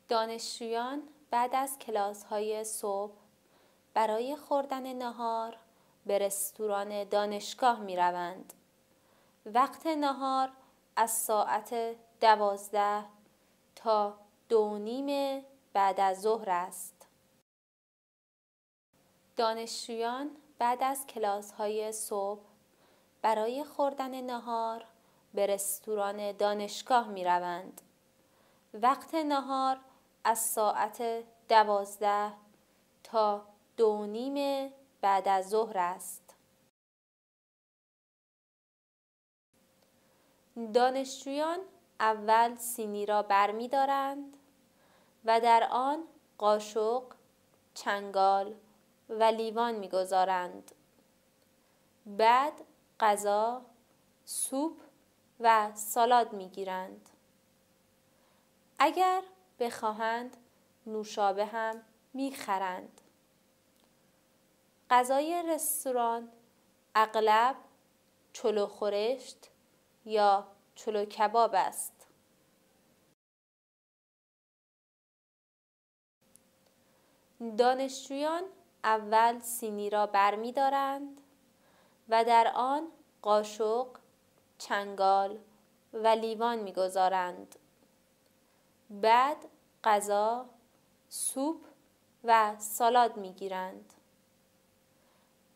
دانشجویان بعد از کلاس‌های صبح برای خوردن نهار به رستوران دانشگاه می‌روند. وقت نهار از ساعت 12 تا 2:30 بعد از ظهر است. دانشجویان بعد از کلاس‌های صبح برای خوردن نهار به رستوران دانشگاه می‌روند. وقت نهار از ساعت 12 تا 2:30 بعد از ظهر است. دانشجویان اول سینی را برمی دارند و در آن قاشق، چنگال و لیوان می گذارند. بعد غذا، سوپ و سالاد می گیرند. اگر بخواهند نوشابه هم می خرند. غذای رستوران اغلب چلو خورشت یا چلو کباب است. دانشجویان اول سینی را برمی دارند و در آن قاشق، چنگال و لیوان می گذارند. بعد غذا، سوپ و سالاد می گیرند.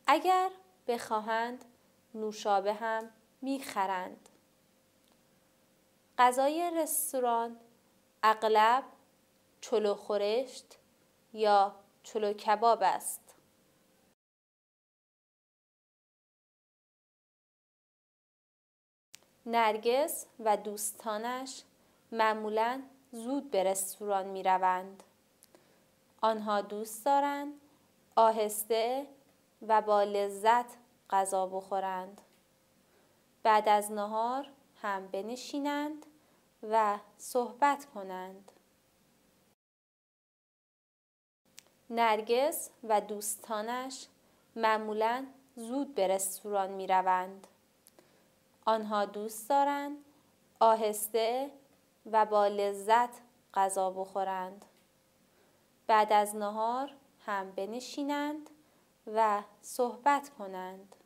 اگر بخواهند نوشابه هم می خرند. غذای رستوران اغلب چلو خورشت یا چلو کباب است. نرگس و دوستانش معمولاً زود به رستوران می روند. آنها دوست دارند آهسته و با لذت غذا بخورند. بعد از نهار هم بنشینند و صحبت کنند. نرگس و دوستانش معمولاً زود به رستوران می روند. آنها دوست دارند آهسته و با لذت غذا بخورند. بعد از نهار هم بنشینند و صحبت کنند.